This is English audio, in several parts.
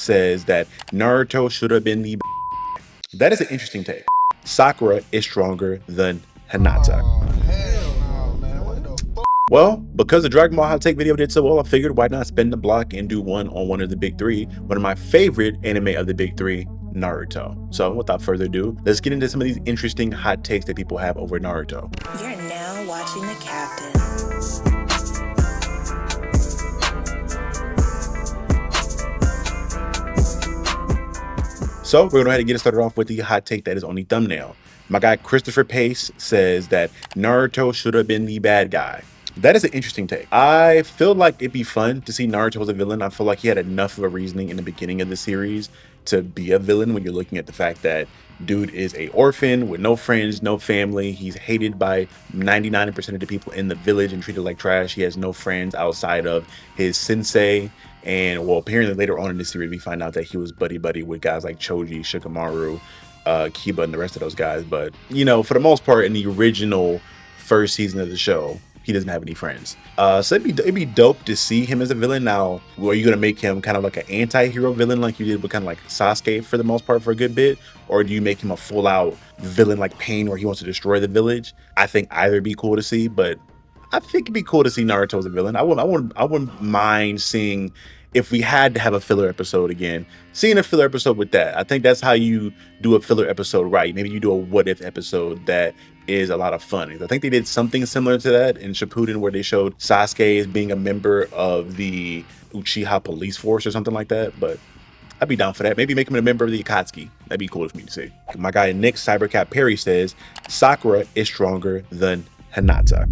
says that Naruto should have been the. That is an interesting take. Sakura is stronger than Hinata. Well, because the Dragon Ball Hot Take video did so well, I figured why not spin the block and do one on one of the big three, one of my favorite anime of the big three, Naruto. So without further ado, let's get into some of these interesting hot takes that people have over Naruto. You're now watching the Captain. So we're going to go ahead and get it started off with the hot take that is on the thumbnail. My guy Christopher Pace says that Naruto should have been the bad guy. That is an interesting take. I feel like it'd be fun to see Naruto as a villain. I feel like he had enough of a reasoning in the beginning of the series to be a villain when you're looking at the fact that dude is a orphan with no friends, no family. He's hated by 99% of the people in the village and treated like trash. He has no friends outside of his sensei. And well, apparently later on in the series, we find out that he was buddy-buddy with guys like Choji, Shikamaru, Kiba, and the rest of those guys. But, you know, for the most part, in the original first season of the show, he doesn't have any friends. So it'd be dope to see him as a villain. Now, are you gonna make him kind of like an anti-hero villain like you did with kind of like Sasuke for the most part for a good bit? Or do you make him a full-out villain like Pain where he wants to destroy the village? I think either be cool to see, but I think it'd be cool to see Naruto as a villain. I wouldn't mind seeing, if we had to have a filler episode again, seeing a filler episode with that. I think that's how you do a filler episode right. Maybe you do a what if episode that is a lot of fun. I think they did something similar to that in Shippuden where they showed Sasuke as being a member of the Uchiha police force or something like that, but I'd be down for that. Maybe make him a member of the Akatsuki. That'd be cool for me to see. My guy Nick Cybercat Perry says Sakura is stronger than Hinata.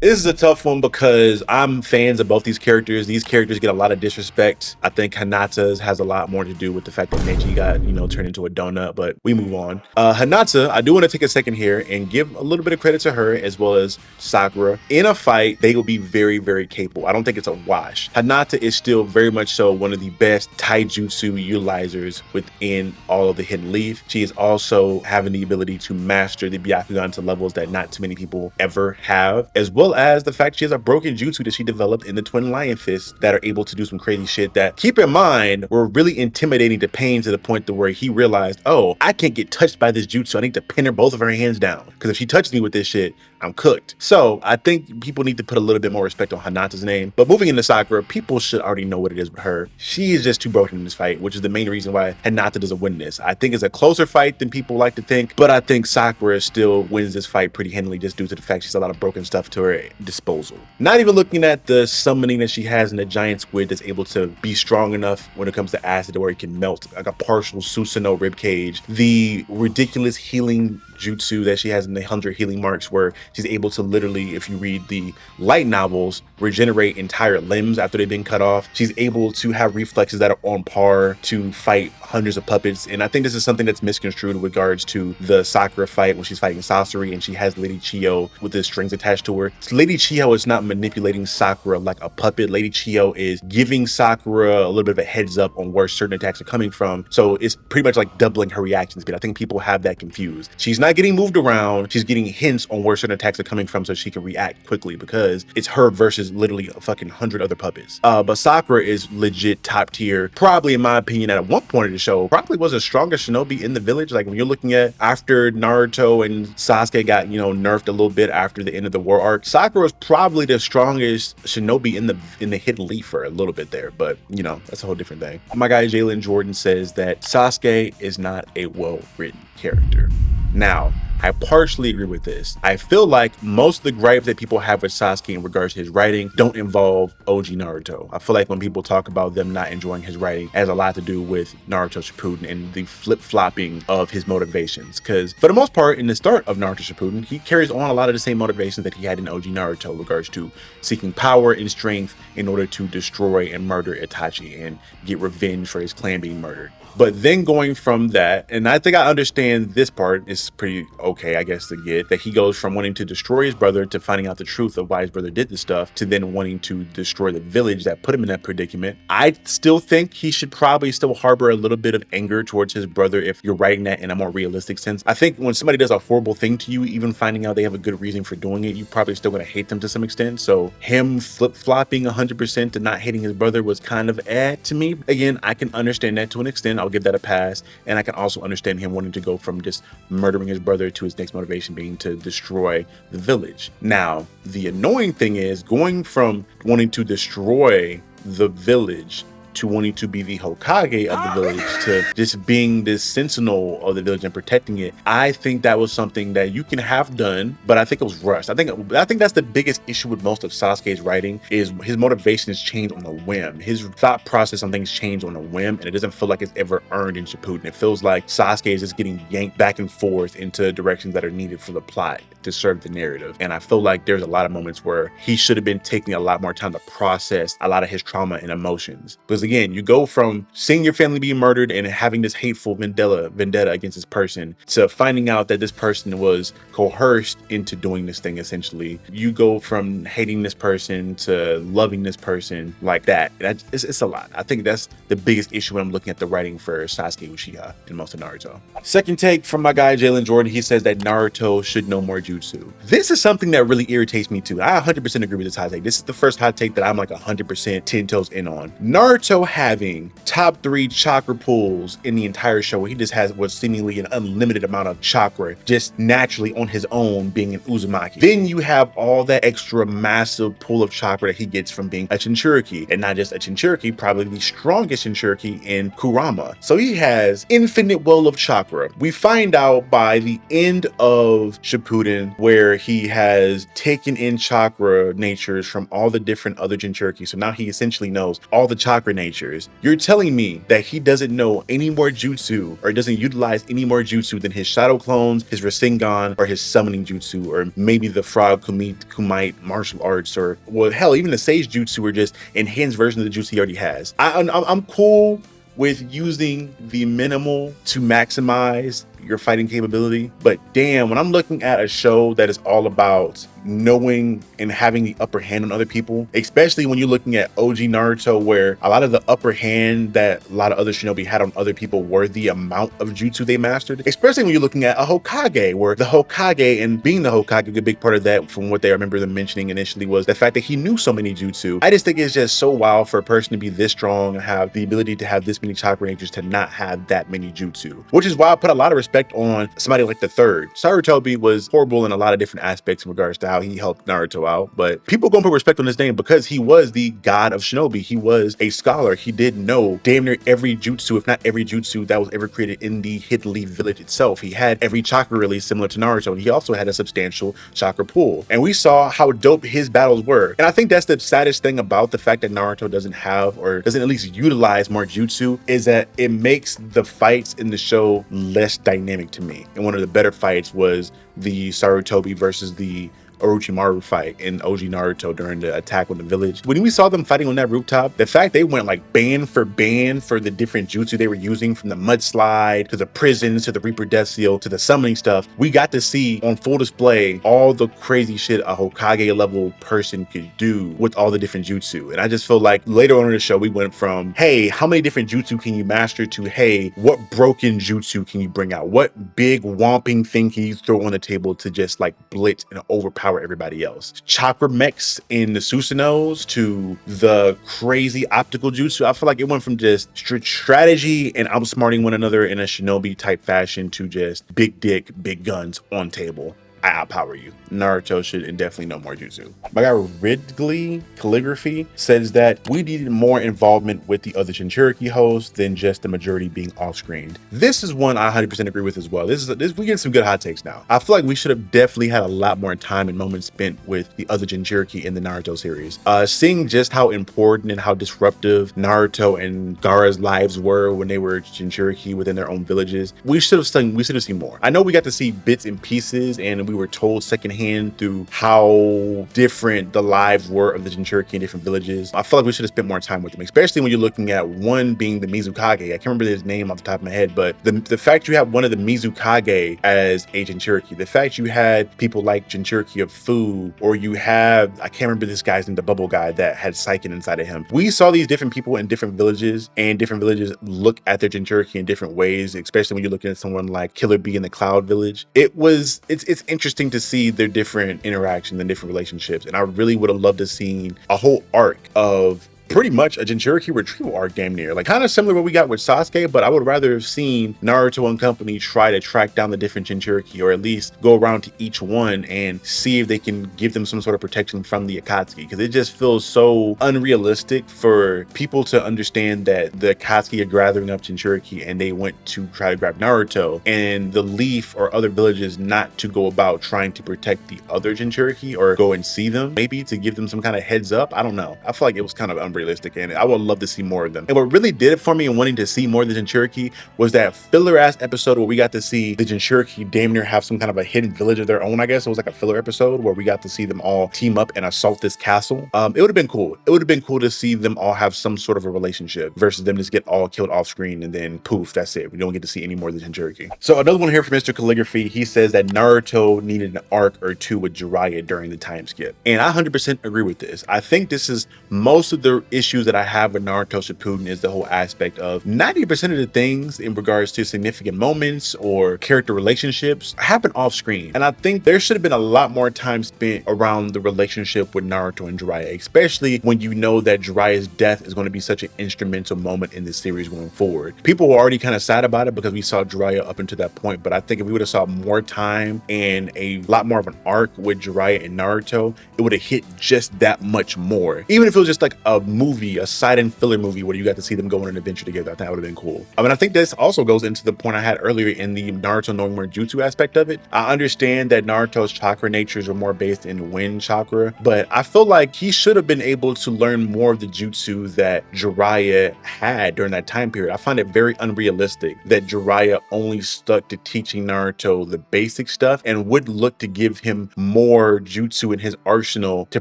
This is a tough one because I'm fans of both these characters. These characters get a lot of disrespect. I think Hinata's has a lot more to do with the fact that Neji got, turned into a donut, but we move on. Hinata, I do want to take a second here and give a little bit of credit to her as well as Sakura. In a fight, they will be very, very capable. I don't think it's a wash. Hinata is still very much so one of the best taijutsu utilizers within all of the Hidden Leaf. She is also having the ability to master the Byakugan to levels that not too many people ever have, as well as the fact she has a broken jutsu that she developed in the Twin Lion Fists that are able to do some crazy shit that, keep in mind, were really intimidating to Pain to the point to where he realized, oh, I can't get touched by this jutsu. I need to pin her both of her hands down, because if she touches me with this shit, I'm cooked. So I think people need to put a little bit more respect on Hinata's name. But moving into Sakura, people should already know what it is with her. She is just too broken in this fight, which is the main reason why Hinata doesn't win this. I think it's a closer fight than people like to think, but I think Sakura still wins this fight pretty handily just due to the fact she's a lot of broken stuff to her disposal. Not even looking at the summoning that she has in the giant squid that's able to be strong enough when it comes to acid where it can melt like a partial Susanoo ribcage. The ridiculous healing jutsu that she has in the 100 healing marks where she's able to literally, if you read the light novels, regenerate entire limbs after they've been cut off. She's able to have reflexes that are on par to fight hundreds of puppets. And I think this is something that's misconstrued with regards to the Sakura fight when she's fighting Sasori and she has Lady Chiyo with the strings attached to her. So Lady Chiyo is not manipulating Sakura like a puppet. Lady Chiyo is giving Sakura a little bit of a heads up on where certain attacks are coming from. So it's pretty much like doubling her reaction speed. I think people have that confused. She's not getting moved around. She's getting hints on where certain attacks are coming from so she can react quickly because it's her versus literally a fucking 100 other puppets. But Sakura is legit top tier. Probably, in my opinion, at one point of the show, probably was the strongest shinobi in the village. Like when you're looking at after Naruto and Sasuke got, nerfed a little bit after the end of the war arc, Sakura was probably the strongest shinobi in the Hidden Leaf for a little bit there. But, that's a whole different thing. My guy Jalen Jordan says that Sasuke is not a well-written character. Now, I partially agree with this. I feel like most of the gripes that people have with Sasuke in regards to his writing don't involve OG Naruto. I feel like when people talk about them not enjoying his writing, it has a lot to do with Naruto Shippuden and the flip-flopping of his motivations. Because for the most part, in the start of Naruto Shippuden, he carries on a lot of the same motivations that he had in OG Naruto in regards to seeking power and strength in order to destroy and murder Itachi and get revenge for his clan being murdered. But then going from that, and I think I understand this part is pretty okay, I guess to get that he goes from wanting to destroy his brother to finding out the truth of why his brother did this stuff to then wanting to destroy the village that put him in that predicament. I still think he should probably still harbor a little bit of anger towards his brother if you're writing that in a more realistic sense. I think when somebody does a horrible thing to you, even finding out they have a good reason for doing it, you're probably still going to hate them to some extent. So him flip-flopping 100% to not hating his brother was kind of to me. Again, I can understand that to an extent. I'll give that a pass. And I can also understand him wanting to go from just murdering his brother to his next motivation being to destroy the village. Now, the annoying thing is going from wanting to destroy the village to wanting to be the Hokage of the village to just being this sentinel of the village and protecting it. I think that was something that you can have done, but I think it was rushed. I think that's the biggest issue with most of Sasuke's writing is his motivation is changed on a whim. His thought process on things changed on a whim, and it doesn't feel like it's ever earned in Shippuden. It feels like Sasuke is just getting yanked back and forth into directions that are needed for the plot to serve the narrative. And I feel like there's a lot of moments where he should have been taking a lot more time to process a lot of his trauma and emotions. Because again, you go from seeing your family being murdered and having this hateful vendetta against this person to finding out that this person was coerced into doing this thing. Essentially, you go from hating this person to loving this person like that. It's a lot. I think that's the biggest issue when I'm looking at the writing for Sasuke Uchiha in most of Naruto. Second take from my guy Jalen Jordan. He says that Naruto should know more jutsu. This is something that really irritates me too. I 100% agree with this hot take. This is the first hot take that I'm like 100% 10 toes in on. Naruto having top 3 chakra pulls in the entire show, where he just has what's seemingly an unlimited amount of chakra just naturally on his own being an Uzumaki. Then you have all that extra massive pool of chakra that he gets from being a Genturiki, and not just a Genturiki, probably the strongest Genturiki in Kurama. So he has infinite well of chakra. We find out by the end of Shippuden where he has taken in chakra natures from all the different other Genturiki. So now he essentially knows all the chakra natures. You're telling me that he doesn't know any more jutsu or doesn't utilize any more jutsu than his shadow clones, his Rasengan, or his summoning jutsu, or maybe the frog kumite martial arts, or well, hell, even the sage jutsu, or just enhanced version of the jutsu he already has. I'm cool with using the minimal to maximize your fighting capability, but damn, when I'm looking at a show that is all about knowing and having the upper hand on other people, especially when you're looking at OG Naruto, where a lot of the upper hand that a lot of other shinobi had on other people were the amount of jutsu they mastered, especially when you're looking at a Hokage, where the Hokage, and being the Hokage, a big part of that from what they remember them mentioning initially was the fact that he knew so many jutsu. I just think it's just so wild for a person to be this strong and have the ability to have this many chakra natures to not have that many jutsu, which is why I put a lot of respect on somebody like the third. Sarutobi was horrible in a lot of different aspects in regards to how he helped Naruto out, but people gonna put respect on his name because he was the god of shinobi. He was a scholar. He did know damn near every jutsu, if not every jutsu that was ever created in the Hidden Leaf village itself. He had every chakra release similar to Naruto, and he also had a substantial chakra pool. And we saw how dope his battles were. And I think that's the saddest thing about the fact that Naruto doesn't have, or doesn't at least utilize more jutsu, is that it makes the fights in the show less dynamic to me. And one of the better fights was the Sarutobi versus the Orochimaru fight in OG Naruto during the attack on the village. When we saw them fighting on that rooftop, the fact they went like band for the different jutsu they were using, from the mudslide to the prisons to the Reaper Death Seal to the summoning stuff, we got to see on full display all the crazy shit a Hokage level person could do with all the different jutsu. And I just feel like later on in the show, we went from, hey, how many different jutsu can you master, to, hey, what broken jutsu can you bring out? What big whomping thing can you throw on the table to just like blitz and overpower everybody else? Chakra mechs in the Susanos to the crazy optical jutsu. I feel like it went from just strategy and outsmarting one another in a shinobi type fashion to just big dick, big guns on table. I outpower you. Naruto should definitely know more jutsu. My guy Ridley Calligraphy says that we needed more involvement with the other Jinchuriki hosts than just the majority being off-screened. This is one I 100% agree with as well. We get some good hot takes now. I feel like we should have definitely had a lot more time and moments spent with the other Jinchuriki in the Naruto series. Seeing just how important and how disruptive Naruto and Gaara's lives were when they were Jinchuriki within their own villages, we should have seen more. I know we got to see bits and pieces, and we were told secondhand through how different the lives were of the Genturiki in different villages. I feel like we should have spent more time with them, especially when you're looking at one being the Mizukage. I can't remember his name off the top of my head, but the fact you have one of the Mizukage as a Genturiki, the fact you had people like Genturiki of Fu, or you have, I can't remember this guy's name, the bubble guy that had Psyche inside of him. We saw these different people in different villages, and different villages look at their Genturiki in different ways, especially when you're looking at someone like Killer Bee in the Cloud Village. It's interesting to see their different interactions and different relationships, and I really would have loved to see a whole arc of pretty much a Genturiki retrieval arc, damn near. Like, kind of similar to what we got with Sasuke, but I would rather have seen Naruto and company try to track down the different Genturiki, or at least go around to each one and see if they can give them some sort of protection from the Akatsuki, because it just feels so unrealistic for people to understand that the Akatsuki are gathering up Genturiki and they went to try to grab Naruto, and the Leaf or other villages not to go about trying to protect the other Genturiki or go and see them, maybe to give them some kind of heads up. I don't know. I feel like it was kind of unrealistic, and I would love to see more of them. And what really did it for me and wanting to see more of the Genturiki was that filler ass episode where we got to see the Genturiki damn near have some kind of a hidden village of their own. I guess it was like a filler episode where we got to see them all team up and assault this castle. It would have been cool. It would have been cool to see them all have some sort of a relationship versus them just get all killed off screen and then poof, that's it. We don't get to see any more of the Genturiki. So another one here from Mr. Calligraphy, he says that Naruto needed an arc or two with Jiraiya during the time skip. And I 100% agree with this. I think this is most of the issues that I have with Naruto Shippuden is the whole aspect of 90% of the things in regards to significant moments or character relationships happen off screen. And I think there should have been a lot more time spent around the relationship with Naruto and Jiraiya, especially when you know that Jiraiya's death is going to be such an instrumental moment in this series going forward. People were already kind of sad about it because we saw Jiraiya up until that point, but I think if we would have saw more time and a lot more of an arc with Jiraiya and Naruto, it would have hit just that much more. Even if it was just like a movie, a side and filler movie where you got to see them go on an adventure together, I think that would have been cool. I mean, I think this also goes into the point I had earlier in the Naruto knowing more jutsu aspect of it. I understand that Naruto's chakra natures are more based in wind chakra, but I feel like he should have been able to learn more of the jutsu that Jiraiya had during that time period. I find it very unrealistic that Jiraiya only stuck to teaching Naruto the basic stuff and would look to give him more jutsu in his arsenal to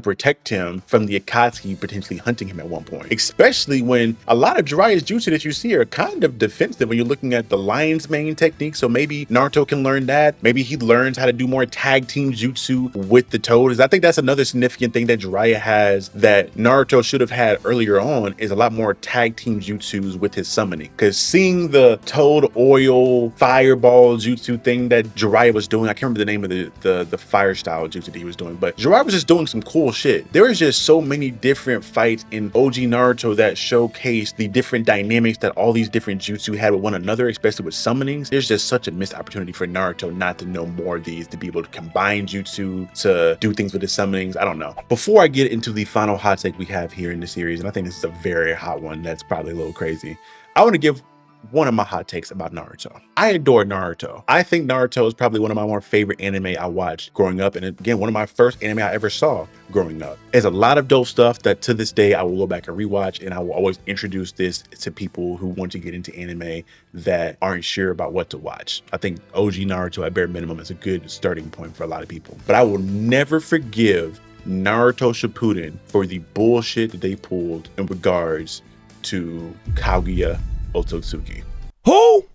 protect him from the Akatsuki potentially hunting him at one point. Especially when a lot of Jiraiya's jutsu that you see are kind of defensive when you're looking at the lion's mane technique. So maybe Naruto can learn that. Maybe he learns how to do more tag team jutsu with the Toad. I think that's another significant thing that Jiraiya has that Naruto should have had earlier on, is a lot more tag team jutsus with his summoning. Because seeing the Toad oil fireball jutsu thing that Jiraiya was doing, I can't remember the name of the fire style jutsu that he was doing, but Jiraiya was just doing some cool shit. There was just so many different fights in OG Naruto that showcased the different dynamics that all these different jutsu had with one another, especially with summonings. There's just such a missed opportunity for Naruto not to know more of these, to be able to combine jutsu, to do things with his summonings. I don't know. Before I get into the final hot take we have here in the series, and I think this is a very hot one that's probably a little crazy, I want to give one of my hot takes about Naruto. I adore Naruto. I think Naruto is probably one of my more favorite anime I watched growing up. And again, one of my first anime I ever saw growing up. There's a lot of dope stuff that to this day I will go back and rewatch, and I will always introduce this to people who want to get into anime that aren't sure about what to watch. I think OG Naruto at bare minimum is a good starting point for a lot of people. But I will never forgive Naruto Shippuden for the bullshit that they pulled in regards to Kaguya Osuki. Who?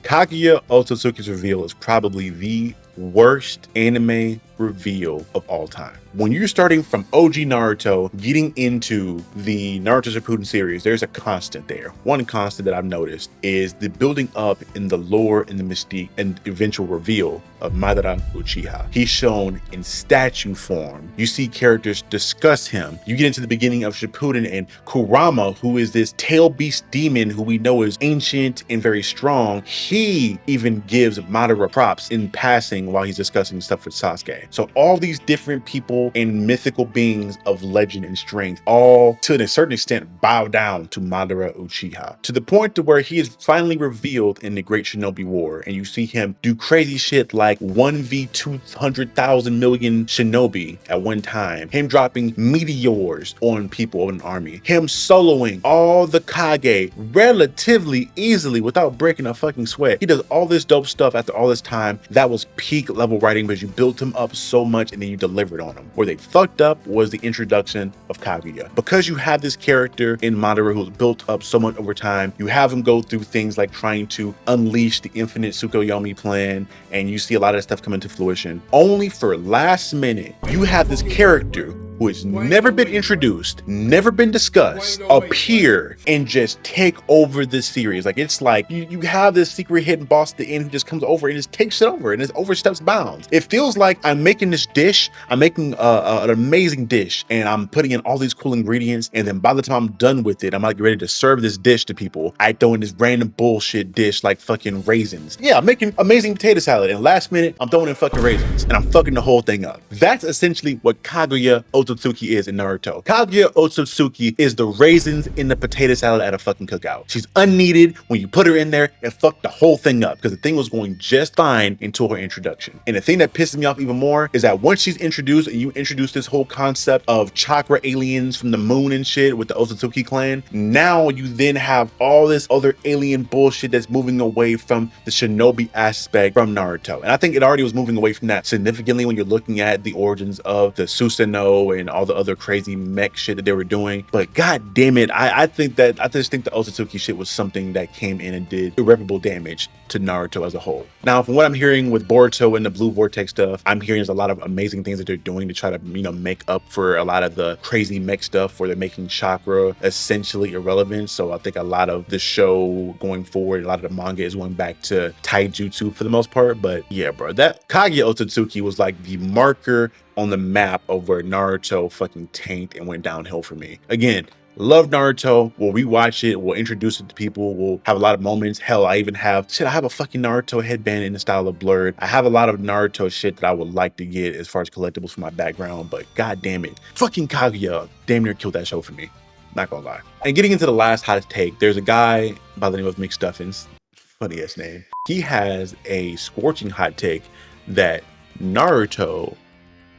Kaguya Osuki's reveal is probably the worst anime reveal of all time. When you're starting from OG Naruto, getting into the Naruto Shippuden series, there's a constant there. One constant that I've noticed is the building up in the lore and the mystique and eventual reveal of Madara Uchiha. He's shown in statue form. You see characters discuss him. You get into the beginning of Shippuden and Kurama, who is this tail beast demon who we know is ancient and very strong. He even gives Madara props in passing while he's discussing stuff with Sasuke. So all these different people and mythical beings of legend and strength, all to a certain extent bow down to Madara Uchiha, to the point to where he is finally revealed in the Great Shinobi War, and you see him do crazy shit like 1v 200,000 million shinobi at one time, him dropping meteors on people of an army, him soloing all the Kage relatively easily without breaking a fucking sweat. He does all this dope stuff after all this time. That was peak level writing because you built him up up so much and then you delivered on them. Where they fucked up was the introduction of Kaguya. Because you have this character in Madara who's built up so much over time, you have him go through things like trying to unleash the infinite Tsukuyomi plan, and you see a lot of that stuff come into fruition. Only for last minute, you have this character who has never been introduced, never been discussed, appear and just take over this series. Like, it's like you have this secret hidden boss at the end who just comes over and just takes it over and just oversteps bounds. It feels like I'm making this dish, I'm making an amazing dish, and I'm putting in all these cool ingredients, and then by the time I'm done with it, I'm like ready to serve this dish to people, I throw in this random bullshit dish like fucking raisins. Yeah, I'm making amazing potato salad, and last minute, I'm throwing in fucking raisins, and I'm fucking the whole thing up. That's essentially what Kaguya Osuki is in Naruto. Kaguya Osuki is the raisins in the potato salad at a fucking cookout. She's unneeded. When you put her in there, it fucked the whole thing up because the thing was going just fine until her introduction. And the thing that pisses me off even more is that once she's introduced and you introduce this whole concept of chakra aliens from the moon and shit with the Osuki clan, now you then have all this other alien bullshit that's moving away from the shinobi aspect from Naruto. And I think it already was moving away from that significantly when you're looking at the origins of the Susanoo and all the other crazy mech shit that they were doing. But god damn it, I just think the Osuki shit was something that came in and did irreparable damage to Naruto as a whole. Now, from what I'm hearing with Boruto and the Blue Vortex stuff, I'm hearing there's a lot of amazing things that they're doing to try to, make up for a lot of the crazy mech stuff where they're making chakra essentially irrelevant. So I think a lot of the show going forward, a lot of the manga is going back to taijutsu for the most part. But yeah, bro, that Kaguya Osuki was like the marker on the map of where Naruto fucking tanked and went downhill for me. Again, love Naruto. We'll rewatch it. We'll introduce it to people. We'll have a lot of moments. Hell, I have a fucking Naruto headband in the style of Blurred. I have a lot of Naruto shit that I would like to get as far as collectibles for my background, but god damn it, fucking Kaguya damn near killed that show for me. Not gonna lie. And getting into the last hot take, there's a guy by the name of McStuffins, funny ass name. He has a scorching hot take that Naruto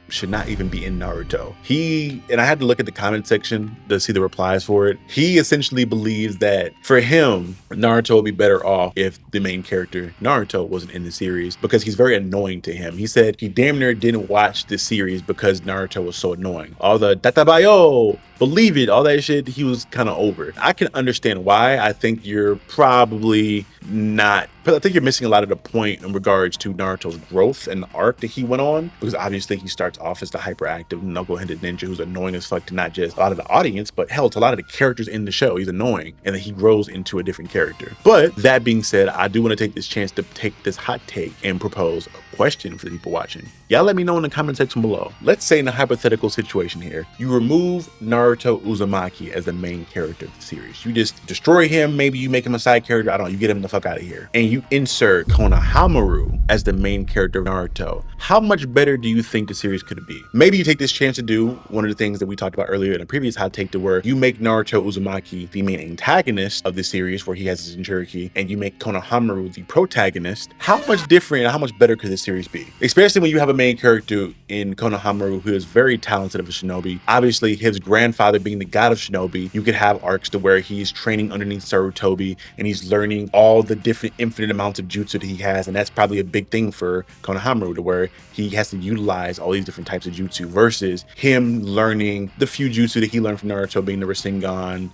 should not even be in Naruto. And I had to look at the comment section to see the replies for it. He essentially believes that for him, Naruto would be better off if the main character, Naruto, wasn't in the series because he's very annoying to him. He said he damn near didn't watch the series because Naruto was so annoying. All the Tatabayo, believe it, all that shit, he was kind of over. I can understand why. I think you're probably not, but I think you're missing a lot of the point in regards to Naruto's growth and the arc that he went on, because obviously he starts off as the hyperactive knuckle-headed ninja who's annoying as fuck to not just a lot of the audience, but hell, to a lot of the characters in the show. He's annoying, and then he grows into a different character. But that being said, I do want to take this chance to take this hot take and propose a question for the people watching. Y'all let me know in the comment section below. Let's say in a hypothetical situation here, you remove Naruto Uzumaki as the main character of the series. You just destroy him, maybe you make him a side character, I don't know, you get him the fuck out of here. And you insert Konohamaru as the main character of Naruto. How much better do you think the series could be? Maybe you take this chance to do one of the things that we talked about earlier in a previous hot take, to where you make Naruto Uzumaki the main antagonist of the series where he has his Genturiki, and you make Konohamaru the protagonist. How much different and how much better could this series be? Especially when you have a main character in Konohamaru who is very talented of a shinobi. Obviously, his grandfather being the god of shinobi, you could have arcs to where he's training underneath Sarutobi and he's learning all the different infinite amounts of jutsu that he has, and that's probably a big thing for Konohamaru, to where he has to utilize all these different types of jutsu versus him learning the few jutsu that he learned from Naruto, being the Rasengan.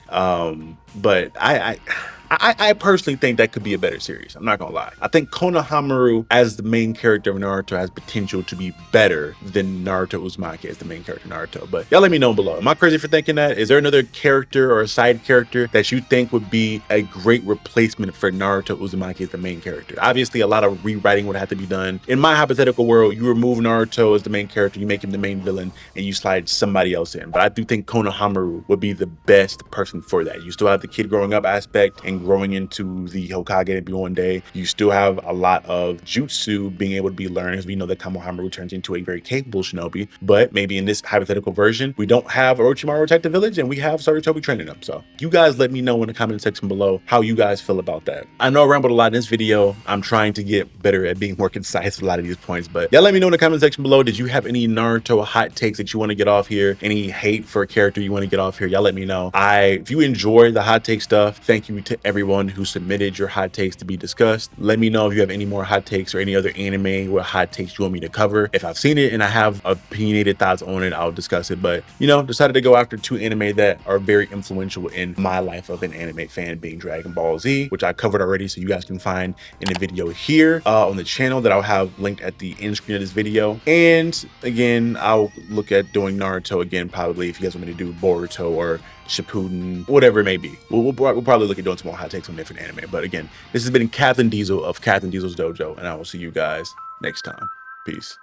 But I personally think that could be a better series. I'm not gonna lie. I think Konohamaru as the main character of Naruto has potential to be better than Naruto Uzumaki as the main character of Naruto. But y'all let me know below. Am I crazy for thinking that? Is there another character or a side character that you think would be a great replacement for Naruto Uzumaki as the main character? Obviously, a lot of rewriting would have to be done. In my hypothetical world, you remove Naruto as the main character, you make him the main villain, and you slide somebody else in. But I do think Konohamaru would be the best person for that. You still have the kid growing up aspect and growing into the Hokage one day. You still have a lot of jutsu being able to be learned, because we know that Konohamaru turns into a very capable shinobi. But maybe in this hypothetical version, we don't have Orochimaru attack the village and we have Sarutobi training them. So you guys let me know in the comment section below how you guys feel about that. I know I rambled a lot in this video. I'm trying to get better at being more concise with a lot of these points, but y'all let me know in the comment section below. Did you have any Naruto hot takes that you want to get off here? Any hate for a character you want to get off here? Y'all let me know. If you enjoy the hot take stuff, thank you to everyone who submitted your hot takes to be discussed. Let me know if you have any more hot takes or any other anime or hot takes you want me to cover. If I've seen it and I have opinionated thoughts on it, I'll discuss it. But, you know, decided to go after 2 anime that are very influential in my life of an anime fan, being Dragon Ball Z, which I covered already, so you guys can find in the video here on the channel that I'll have linked at the end screen of this video. And again, I'll look at doing Naruto again, probably, if you guys want me to do Boruto or Shippuden, whatever it may be. We'll probably look at doing some more hot takes on different anime. But again, this has been Captain Diesel of Captain Diesel's Dojo, and I will see you guys next time. Peace.